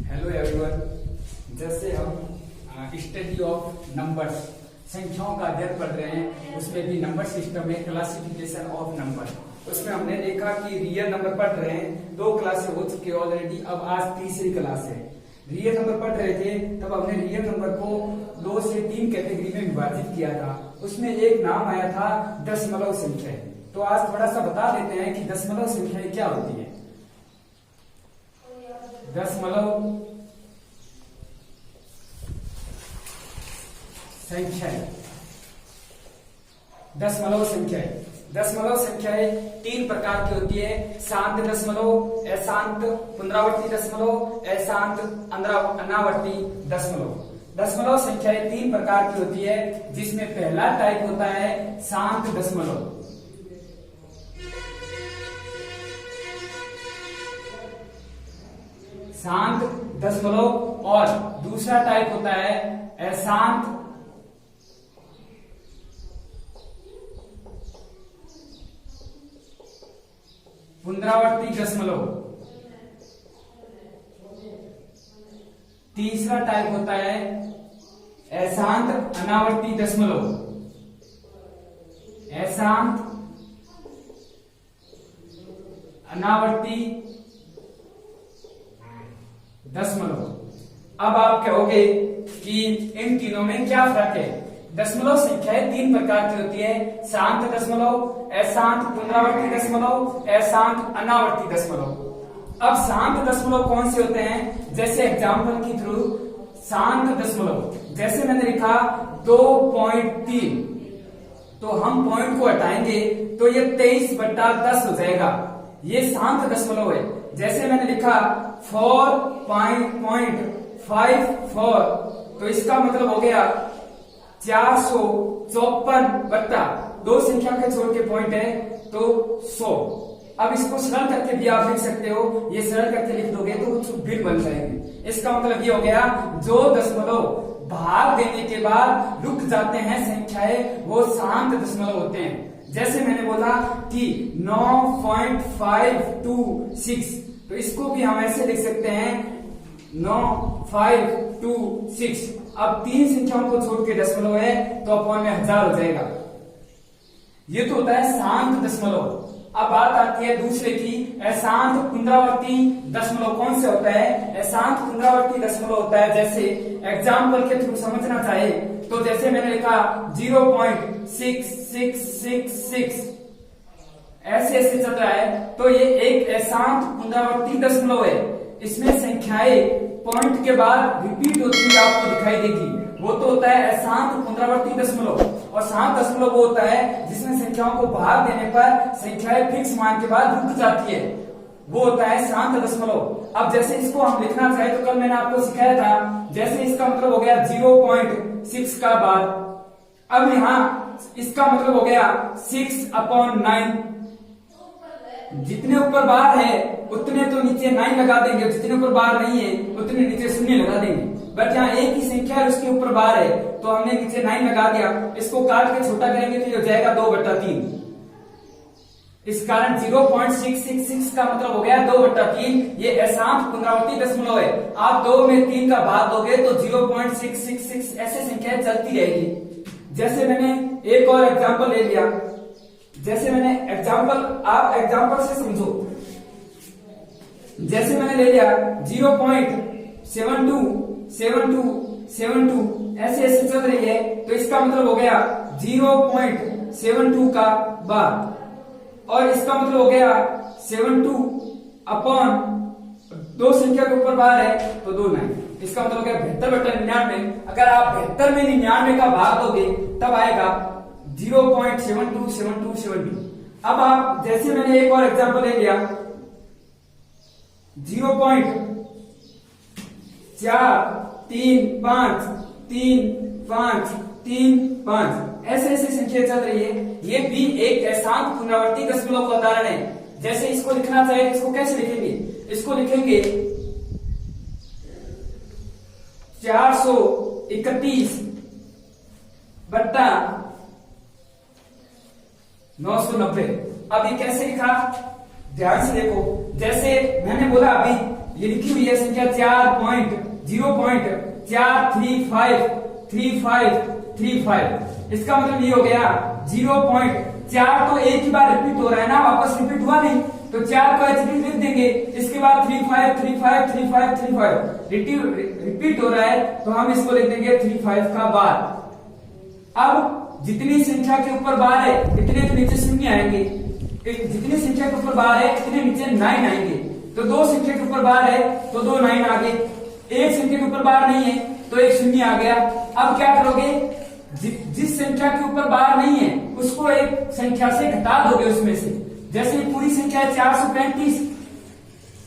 Hello everyone, जैसे हम study of numbers संख्याओं का अध्ययन पढ़ रहे हैं, उसमें भी नंबर सिस्टम में क्लासिफिकेशन ऑफ नंबर, उसमें हमने देखा कि रियल नंबर पढ़ रहे हैं। 2 क्लासें हो चुकी है ऑलरेडी, अब आज तीसरी क्लास है। रियल नंबर पढ़ रहे थे तब हमने रियल नंबर को 2 से 3 कैटेगरी में विभाजित किया था। उसमें एक नाम आया था दशमलव संख्या। तो आज थोड़ा सा बता देते हैं कि दशमलव संख्याएं क्या होती है। दशमलव संख्याएं, दशमलव संख्याएं 3 प्रकार की होती है। शांत दशमलव, अशांत पुनरावर्ती दशमलव, अशांत अनावर्ती दशमलव। दशमलव संख्याएं 3 प्रकार की होती है, जिसमें पहला टाइप होता है शांत दशमलव। शांत दशमलव और दूसरा टाइप होता है अशांत पुनरावर्ती दशमलव। तीसरा टाइप होता है अशांत अनावर्ती दशमलव। अशांत अनावर्ती दशमलव। अब आप कहोगे कि इन तीनों में क्या फर्क है। दशमलव संख्याएं 3 प्रकार की होती है। शांत दशमलव, अशांत पुनरावर्ती दशमलव, अशांत अनावर्ती दशमलव। अब शांत दशमलव कौन से होते हैं, जैसे एग्जाम्पल के थ्रू शांत दशमलव, जैसे मैंने लिखा 2.3, तो हम पॉइंट को हटाएंगे तो ये 23/10 हो जाएगा। ये शांत दशमलव है। जैसे मैंने लिखा 4.54, तो इसका मतलब हो गया 454/2 संख्या के छोड़ के पॉइंट है तो 100। अब इसको सरल करके भी आप लिख सकते हो। ये सरल करके लिख दोगे तो कुछ भी बन जाएंगे। इसका मतलब ये हो गया, जो दशमलव भाग देने के बाद रुक जाते हैं संख्याएं, वो शांत दशमलव होते हैं। जैसे मैंने बोला कि 9.526, तो इसको भी हम ऐसे लिख सकते हैं 9526। अब 3 संख्याओं को छोड़ के दशमलव है तो अपॉन में 1000 हो जाएगा। ये तो होता है शांत दशमलव। अब बात आती है दूसरे की, अशांत पुनरावर्ती दशमलव कौन से होता है। अशांत पुनरावर्ती दशमलव होता है, जैसे एग्जाम्पल के थ्रू समझना चाहे तो जैसे मैंने लिखा 0.6666, ऐसे ऐसे चल रहा है, तो ये एक अशांत पुनरावर्ती दशमलव है। इसमें संख्याएं पॉइंट के बाद रिपीट होती हुई आपको दिखाई देगी। वो तो होता है अशांत पुनरावर्ती दशमलव। और शांत दशमलव वो होता है जिसमें संख्याओं को भाग देने पर संख्याएं फिक्स मान के बाद रुक जाती है, वो होता है शांत दशमलव। अब जैसे इसको हम लिखना चाहे तो कल मैंने आपको सिखाया था, जैसे इसका मतलब हो गया 0.6 का बाद। अब यहां इसका मतलब हो गया 6/9। जितने ऊपर बार है उतने तो नीचे 9 लगा देंगे, जितने ऊपर बार नहीं है उतने नीचे 0 लगा देंगे। बट यहाँ एक ही संख्या है, उसके ऊपर बार है तो हमने नीचे 9 लगा दिया। इसको काट के छोटा करेंगे तो ये हो जाएगा 2/3। इस कारण 0.666 का मतलब हो गया 2/3। ये अशांत पुनरावर्ती दशमलव है। आप 2 में 3 का भाग दोगे तो 0.666 ऐसे संख्याएं चलती रहेगी। जैसे मैंने एक और एग्जाम्पल ले लिया, जैसे मैंने आप एग्जाम्पल से समझो। जैसे मैंने ले लिया 0.727272 ऐसे ऐसे चल रही है, तो इसका मतलब हो गया 0.72 का बाद, और इसका मतलब हो गया 72/2 संख्या के ऊपर बार है तो 2 9। इसका मतलब हो गया 72/99। अगर आप 72 में 99 का भाग दोगे तब आएगा 0.727272। अब आप जैसे मैंने एक और एग्जांपल ले लिया 0.4 3 5 3 5 3 5 ऐसे ऐसे संख्या चल रही है। ये भी एक अशांत पुनरावर्ती दशमलव का उदाहरण है। जैसे इसको लिखना चाहे इसको कैसे लिखेंगे, इसको लिखेंगे 431 बट्टा 990। अब ये कैसे लिखा, ध्यान से देखो। जैसे मैंने बोला अभी ये लिखी हुई है संख्या 4.0.353535। इसका मतलब ये हो गया 0.4 तो एक ही बार रिपीट हो रहा है ना, वापस रिपीट हुआ नहीं, तो 4 को ऐसे लिख देंगे। इसके बाद 35 35 35 35 रिपीट हो रहा है तो हम इसको लिख देंगे 35 का बार। अब जितनी संख्या के ऊपर बार है इतने तो नीचे शून्य आएंगे, जितनी संख्या के ऊपर बार है इतने नीचे 9 आएंगे। तो 2 संख्या के ऊपर बार है तो 2 9 आ गए, एक संख्या के ऊपर बार नहीं है तो एक शून्य आ गया। अब क्या करोगे, जिस संख्या के ऊपर बार नहीं है उसको एक संख्या से घटा दोगे उसमें से। जैसे पूरी संख्या है 435,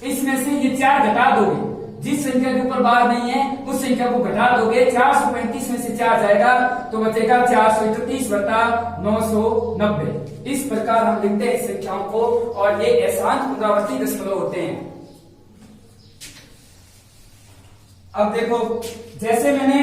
इसमें से ये 4 घटा दोगे, जिस संख्या के ऊपर बार नहीं है उस संख्या को घटा दोगे। 435 में से 4 जाएगा तो बचेगा 431 बटा 990। इस प्रकार हम लिखते हैं इस संख्याओं को और ये अशांत पुनरावर्ती दशमलव होते हैं। अब देखो, जैसे मैंने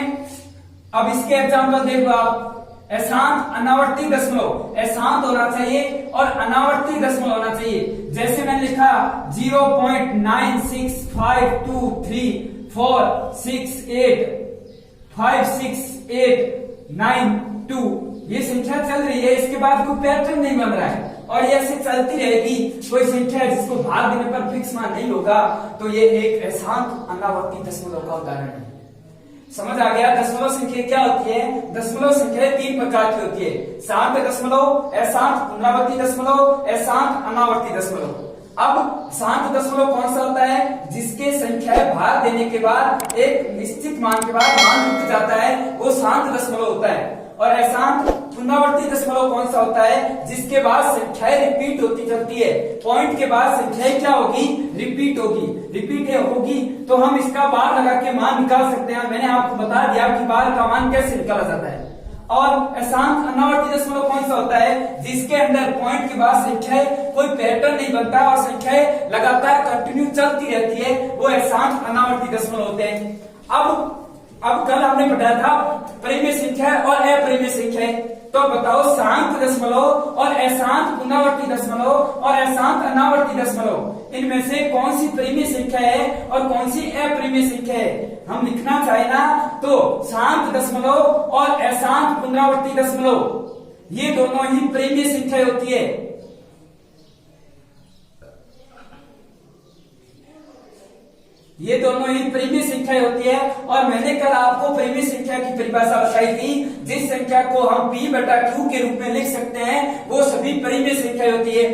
अब इसके एग्जाम्पल देखो आप, अशांत अनावर्ती दशमलव, अशांत होना चाहिए और अनावर्ती दशमलव होना चाहिए। जैसे मैंने लिखा 0.965236856892, ये संख्या चल रही है, इसके बाद कोई पैटर्न नहीं बन रहा है और ये ऐसे चलती रहेगी। कोई संख्या है जिसको भाग देने पर फिक्स मान नहीं होगा, तो ये एक अशांत अनावर्ती दशमलव का उदाहरण है। समझ आ गया। दशमलव संख्या क्या होती है, दशमलव संख्या 3 प्रकार की होती है, शांत दशमलव, अशांत पुनरावर्ती दशमलव, अशांत अनावर्ती दशमलव। अब शांत दशमलव कौन सा होता है, जिसके संख्या भाग देने के बाद एक निश्चित मान के बाद मान रुक जाता है, वो शांत दशमलव होता है। और अशांत पुनरावर्ती दशमलव कौन सा होता है, जिसके बाद संख्याएं रिपीट होती चलती है, पॉइंट के बाद संख्याएं क्या होगी, रिपीट होगी। रिपीट होगी तो हम इसका बार लगा के मान निकाल सकते हैं। मैंने आपको बता दिया कि बार का मान कैसे निकाला जाता है। और अशांत अनावर्ती दशमलव कौन सा होता है, जिसके अंदर पॉइंट के बाद संख्याएं कोई पैटर्न नहीं बनता और संख्याएं लगातार कंटिन्यू चलती रहती है, वो अशांत अनावर्ती दशमलव होते हैं। अब कल हमने बताया था परिमेय संख्या और अपरिमेय संख्या, तो बताओ शांत दशमलव और अशांत पुनरावर्ती दशमलव और अशांत अनावर्ती दशमलव, इनमें से कौन सी परिमेय संख्या है और कौन सी अपरिमेय संख्या है। हम लिखना चाहे ना तो शांत दशमलव और अशांत पुनरावर्ती दशमलव, ये दोनों ही परिमेय संख्या होती है। ये दोनों ही परिमेय संख्या होती है। और मैंने कल आपको परिमेय संख्या की परिभाषा बताई थी, जिस संख्या को हम p बटा q के रूप में लिख सकते हैं वो सभी परिमेय संख्या होती है।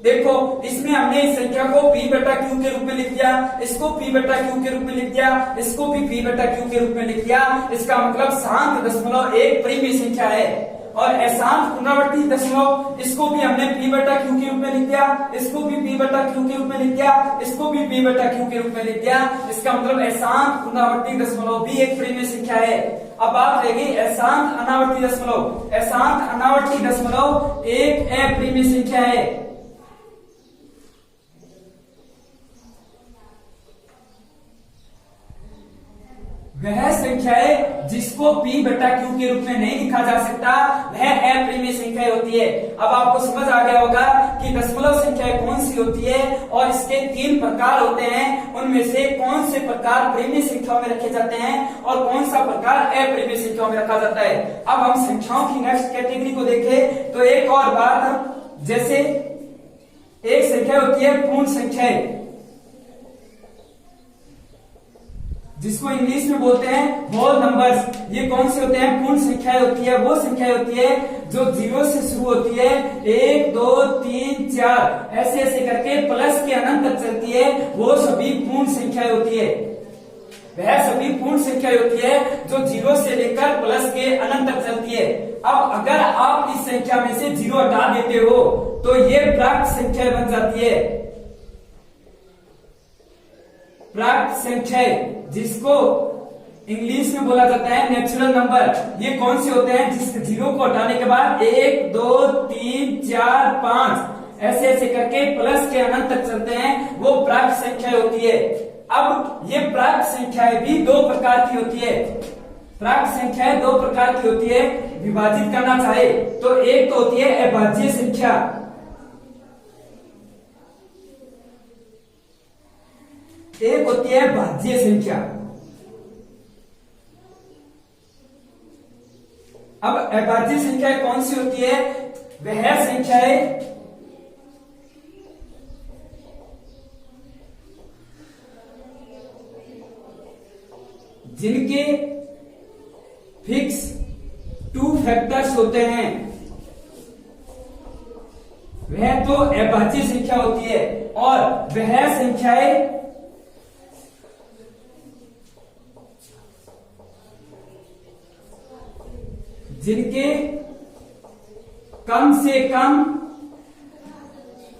देखो, इसमें हमने इस संख्या को p बटा q के रूप में लिख दिया, इसको p बटा q के रूप में लिख दिया, इसको भी p बटा q के रूप में लिख दिया। इसका मतलब शांत दशमलव एक परिमेय संख्या है। और अशांत पुनरावर्ती दशमलव, इसको भी हमने p बटा q के रूप में लिख दिया, इसको भी p बटा q के रूप में लिख दिया, इसको भी p बटा q के रूप में लिख दिया। इसका मतलब अशांत पुनरावर्ती दशमलव भी एक परिमेय संख्या है। अब बात रहेगी अशांत अनावर्ती दशमलव। अशांत अनावर्ती दशमलव एक अपरिमेय संख्या है। वह संख्या है जिसको p बटा q के रूप में नहीं लिखा जा सकता, वह अपरिमेय संख्या होती है। अब आपको समझ आ गया होगा कि दशमलव संख्या कौन सी होती है और इसके 3 प्रकार होते हैं, उनमें से कौन से प्रकार परिमेय संख्याओं में रखे जाते हैं और कौन सा प्रकार अपरिमेय संख्याओं में रखा जाता है। अब हम संख्याओं की नेक्स्ट कैटेगरी को देखें तो एक और बात, जैसे एक संख्या होती है पूर्ण संख्या, जिसको इंग्लिश में बोलते हैं होल नंबर्स। ये कौन से होते हैं, पूर्ण संख्याएं होती है। वो संख्या होती है जो 0 से शुरू होती है, 1 2 3 4 ऐसे ऐसे करके प्लस के अनंत तक चलती है, वो सभी पूर्ण संख्याएं होती है। वह सभी पूर्ण संख्या होती है जो 0 से लेकर प्लस के अनंत तक चलती है। अब अगर आप इस संख्या में से 0 हटा देते हो तो ये प्राप्त संख्या बन जाती है। प्राप्त संख्या जिसको इंग्लिश में बोला जाता है नेचुरल नंबर। ये कौन से होते हैं जिस जीरो को हटाने के बाद 1 2 3 4 5 ऐसे ऐसे करके प्लस के अनंत तक चलते हैं, वो प्राक संख्या होती है। अब ये प्राक संख्याएं भी दो प्रकार की होती है। प्राक संख्याएं दो प्रकार की होती है, विभाजित करना चाहे तो एक तो होती है अभाज्य संख्या, एक होती है भाज्य संख्या। अब अभाज्य संख्या कौन सी होती है? वह संख्याएं जिनके फिक्स 2 फैक्टर्स होते हैं, वह तो अभाज्य संख्या होती है। और वह संख्याएं जिनके कम से कम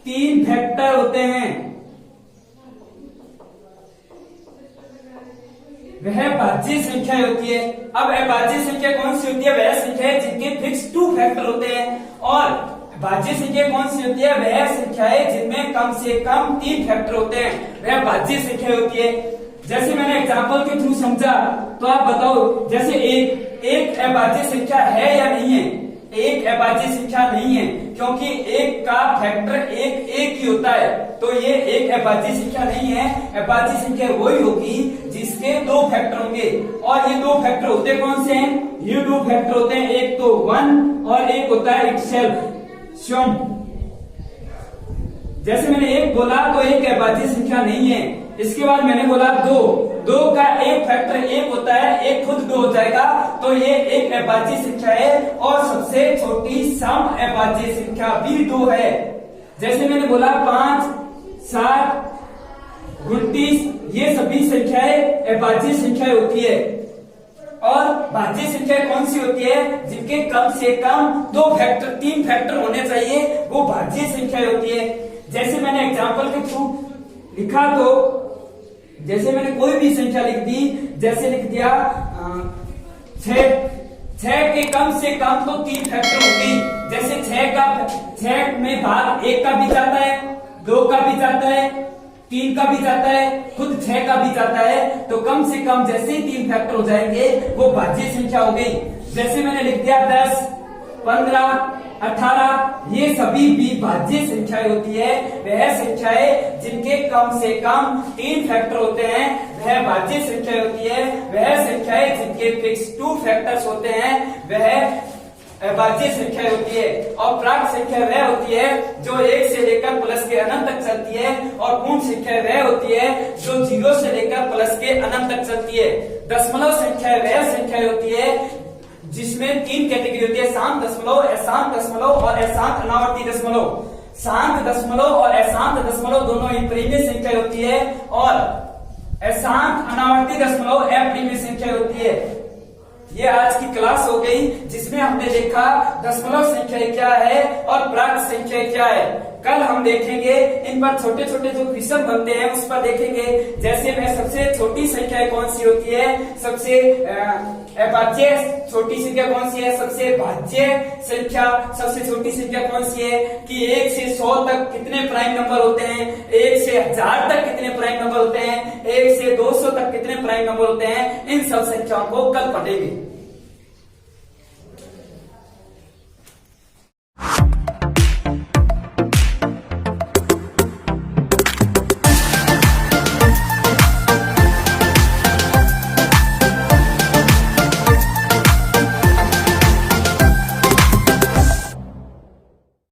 3 फैक्टर होते हैं, वह भाज्य संख्या होती है। अब अभाज्य संख्या कौन सी होती है? वह संख्या है जिनके फिक्स 2 फैक्टर होते हैं। और भाज्य संख्या कौन सी होती है? वह संख्या है जिनमें कम से कम 3 फैक्टर होते हैं, वह भाज्य संख्या होती है। जैसे मैंने एग्जांपल के थ्रू समझा, तो आप बताओ, जैसे एक अभाज्य संख्या है या नहीं है? एक अभाज्य संख्या नहीं है, क्योंकि एक का फैक्टर एक ही होता है, तो ये एक अभाज्य संख्या नहीं है। अभाज्य संख्या वही होगी जिसके 2 फैक्टर होंगे। और ये 2 फैक्टर होते कौन से हैं? ये 2 फैक्टर होते हैं, एक तो 1 और एक होता है इटसेल्फ, स्वयं। जैसे मैंने एक बोला तो एक अभाज्य संख्या नहीं है। इसके बाद मैंने बोला 2 का एक फैक्टर एक होता है, एक खुद 2 हो जाएगा, तो ये एक अभाज्य संख्या है। और सबसे छोटी सम अभाज्य संख्या भी 2 है। जैसे मैंने बोला 5 7 29, ये सभी संख्याएं अभाज्य संख्या होती है। और भाज्य संख्या कौन सी होती है? जिनके कम से कम 2 फैक्टर 3 फैक्टर होने चाहिए, वो भाज्य संख्या होती है। जैसे मैंने एग्जांपल के थ्रू लिखा, तो जैसे मैंने कोई भी संख्या लिख दी, जैसे लिख दिया 6 के कम से कम तो 3 फैक्टर होगी। जैसे 6 में भाग 1 का भी जाता है, 2 का भी जाता है, 3 का भी जाता है, खुद 6 का भी जाता है, तो कम से कम जैसे ही 3 फैक्टर हो जाएंगे वो भाज्य संख्या हो गई। जैसे मैंने लिख दिया 10 15 18, ये सभी भी भाज्य संख्याएं होती है। वह संख्याएं जिनके कम से कम 3 फैक्टर होते हैं, वह भाज्य संख्या होती है। वह संख्याएं जिनके फिक्स 2 फैक्टर्स होते हैं, वह अभाज्य संख्या होती है। और प्राक संख्या वह होती है जो 1 से लेकर प्लस के अनंत तक चलती है। और पूर्ण संख्या वह होती है जो 0 से लेकर प्लस के अनंत तक चलती है। दशमलव संख्या वह संख्या होती है जिसमें 3 कैटेगरी होती है, शांत दशमलव, अशांत दशमलव और अशांत अनावर्ती दशमलव। शांत दशमलव और अशांत दशमलव दोनों ही परिमेय संख्या होती है, और अशांत अनावर्ती दशमलव अपरिमेय संख्या होती है। ये आज की क्लास हो गई, जिसमें हमने देखा दशमलव संख्या क्या है और प्राक संख्या क्या है। कल हम देखेंगे इन पर छोटे छोटे जो क्वेश्चन बनते हैं उस पर देखेंगे। जैसे में सबसे छोटी संख्या कौन सी होती है, सबसे अभाज्य छोटी संख्या कौन सी है, सबसे भाज्य संख्या सबसे छोटी संख्या कौन सी है, कि 1 से 100 तक कितने प्राइम नंबर होते हैं, 1 से 1000 तक कितने प्राइम नंबर होते हैं, 1 से 200 तक कितने प्राइम नंबर होते हैं। इन सब संख्याओं को कल पढ़ेंगे।